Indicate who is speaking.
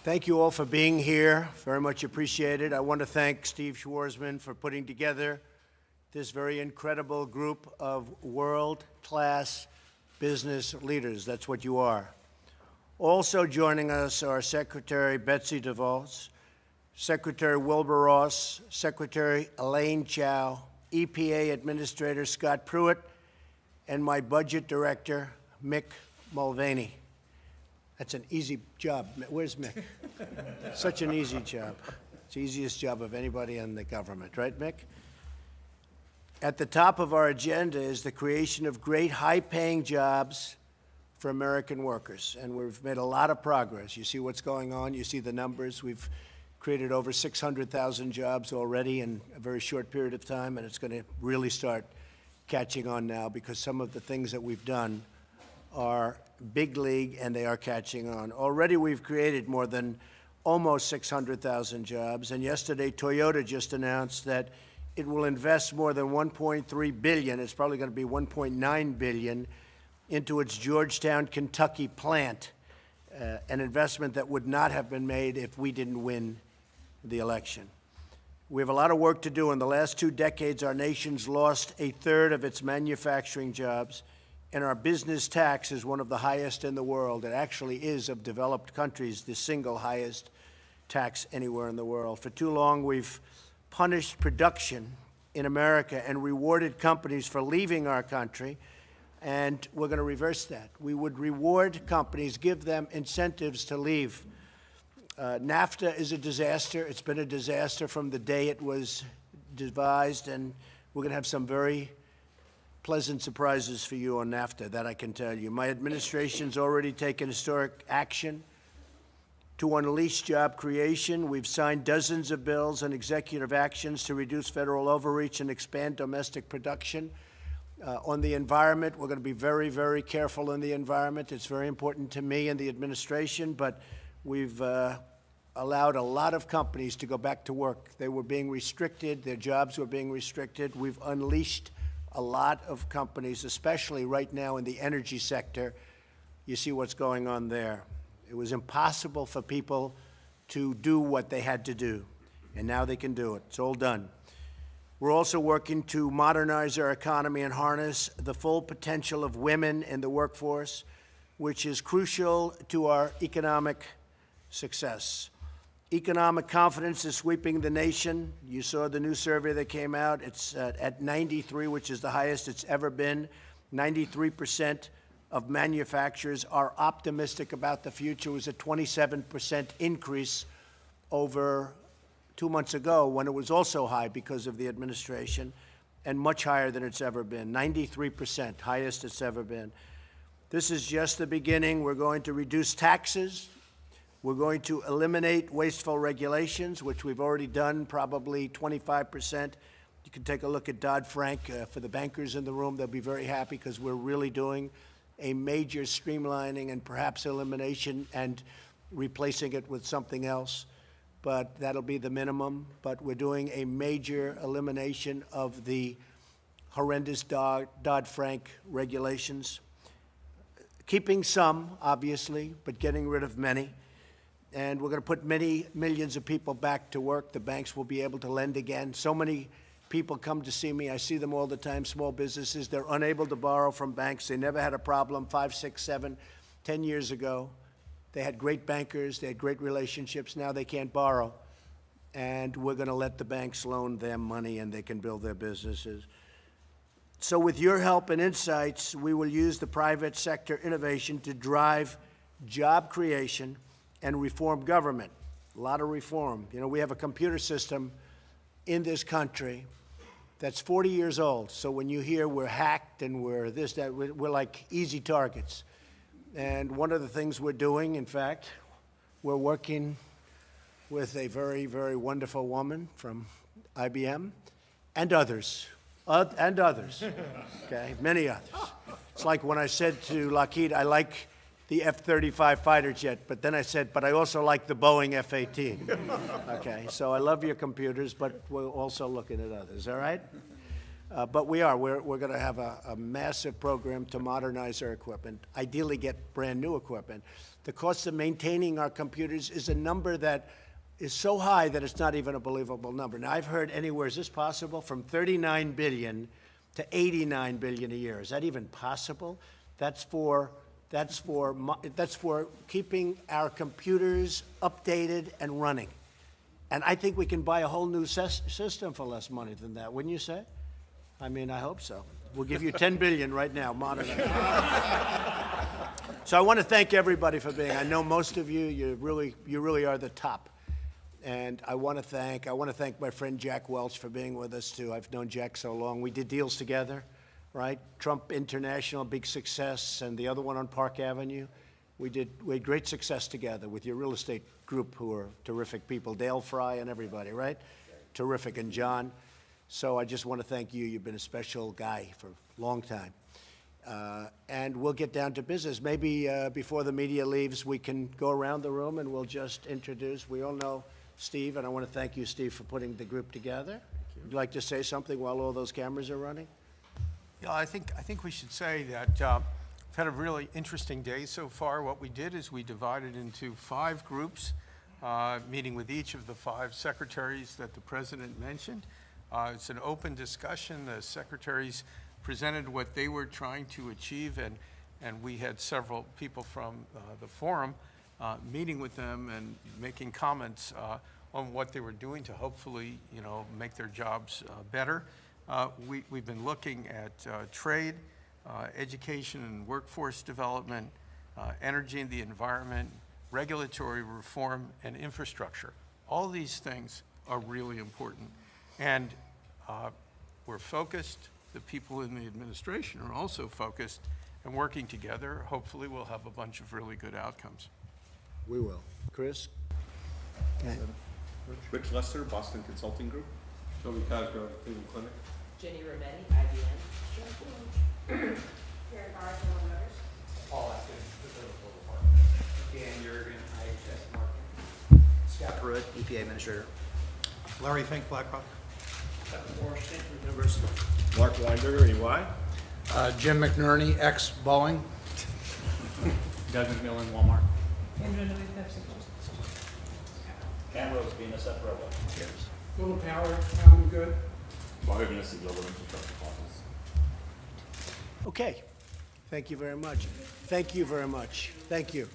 Speaker 1: Thank you all for being here. Very much appreciated. I want to thank Steve Schwarzman for putting together this very incredible group of world-class business leaders. That's what you are. Also joining us are Secretary Betsy DeVos, Secretary Wilbur Ross, Secretary Elaine Chao, EPA Administrator Scott Pruitt, and my Budget Director, Mick Mulvaney. That's an easy job. Where's Mick? Such an easy job. It's the easiest job of anybody in the government, right, Mick? At the top of our agenda is the creation of great high-paying jobs for American workers, and we've made a lot of progress. You see what's going on. You see the numbers. We've created over 600,000 jobs already in a very short period of time, and it's going to really start catching on now because some of the things that we've done are big league, and they are catching on. Already we've created more than almost 600,000 jobs, and yesterday Toyota just announced that it will invest more than $1.3 billion, it's probably going to be $1.9 billion, into its Georgetown, Kentucky plant, an investment that would not have been made if we didn't win the election. We have a lot of work to do. In the last 2 decades, our nation's lost a third of its manufacturing jobs, and our business tax is one of the highest in the world. It actually is, of developed countries, the single highest tax anywhere in the world. For too long, we've punished production in America and rewarded companies for leaving our country, and we're going to reverse that. We would reward companies, give them incentives to leave. NAFTA is a disaster. It's been a disaster from the day it was devised, and we're going to have some very pleasant surprises for you on NAFTA, that I can tell you. My administration's already taken historic action to unleash job creation. We've signed dozens of bills and executive actions to reduce federal overreach and expand domestic production. On the environment, we're going to be very, very careful in the environment. It's very important to me and the administration, but we've allowed a lot of companies to go back to work. They were being restricted. Their jobs were being restricted. We've unleashed a lot of companies, especially right now in the energy sector. You see what's going on there. It was impossible for people to do what they had to do, and now they can do it. It's all done. We're also working to modernize our economy and harness the full potential of women in the workforce, which is crucial to our economic success. Economic confidence is sweeping the nation. You saw the new survey that came out. It's at 93, which is the highest it's ever been. 93% of manufacturers are optimistic about the future. It was a 27% increase over 2 months ago, when it was also high because of the administration, and much higher than it's ever been. 93%, highest it's ever been. This is just the beginning. We're going to reduce taxes. We're going to eliminate wasteful regulations, which we've already done, probably 25%. You can take a look at Dodd-Frank. For the bankers in the room, they'll be very happy because we're really doing a major streamlining and perhaps elimination and replacing it with something else. But that'll be the minimum. But we're doing a major elimination of the horrendous Dodd-Frank regulations. Keeping some, obviously, but getting rid of many. And we're going to put many millions of people back to work. The banks will be able to lend again. So many people come to see me. I see them all the time, small businesses. They're unable to borrow from banks. They never had a problem 5, 6, 7, 10 years ago. They had great bankers. They had great relationships. Now they can't borrow. And we're going to let the banks loan them money, and they can build their businesses. So with your help and insights, we will use the private sector innovation to drive job creation and reform government. A lot of reform. You know, we have a computer system in this country that's 40 years old. So when you hear we're hacked and we're this, that, we're like easy targets. And one of the things we're doing, in fact, we're working with a very, very wonderful woman from IBM and others, okay, many others. It's like when I said to Lockheed, I like the F-35 fighter jet, but then I said, but I also like the Boeing F-18. Okay, so I love your computers, but we're also looking at others, all right? But we're going to have a massive program to modernize our equipment, ideally get brand new equipment. The cost of maintaining our computers is a number that is so high that it's not even a believable number. Now, I've heard anywhere, is this possible, from 39 billion to 89 billion a year. Is that even possible? That's for keeping our computers updated and running. And I think we can buy a whole new system for less money than that, wouldn't you say? I mean, I hope so. We'll give you 10 billion right now, modernize. So I want to thank everybody for being. I know most of you, you really are the top. And I want to thank my friend Jack Welch for being with us too. I've known Jack so long. We did deals together, right? Trump International, big success, and the other one on Park Avenue. We had great success together with your real estate group, who are terrific people, Dale Fry and everybody, right? Terrific, and John. So I just want to thank you. You've been a special guy for a long time. And we'll get down to business. Maybe before the media leaves, we can go around the room and we'll just introduce. We all know Steve, and I want to thank you, Steve, for putting the group together. Would you like to say something while all those cameras are running?
Speaker 2: Yeah, I think we should say that we've had a really interesting day so far. What we did is we divided into 5 groups, meeting with each of the 5 secretaries that the president mentioned. It's an open discussion. The secretaries presented what they were trying to achieve, and we had several people from the forum meeting with them and making comments on what they were doing to hopefully, make their jobs better. We've been looking at trade, education and workforce development, energy and the environment, regulatory reform, and infrastructure. All these things are really important. And we're focused. The people in the administration are also focused, and working together, hopefully we'll have a bunch of really good outcomes.
Speaker 1: We will. Chris? Okay.
Speaker 3: Rich Lester, Boston Consulting Group.
Speaker 4: Toby Cosgrove, Cleveland Clinic.
Speaker 5: Jenny Rometti, IBM. Karen Barr, General Motors.
Speaker 6: Paul Atkins, Liverpool Department. Dan Jurgen, IHS Marketing. Scott Pruitt, EPA Administrator.
Speaker 7: Larry Fink, BlackRock.
Speaker 6: University.
Speaker 3: Mark Weinberger, EY.
Speaker 7: Jim McNerney, ex-Boeing.
Speaker 4: Doug McMillan, Walmart.
Speaker 6: Cam Rose, BNSF Railway.
Speaker 7: Little Power, Common Good.
Speaker 3: Bobby Vanessa, Global Infrastructure Office.
Speaker 1: Okay. Thank you very much. Thank you very much. Thank you.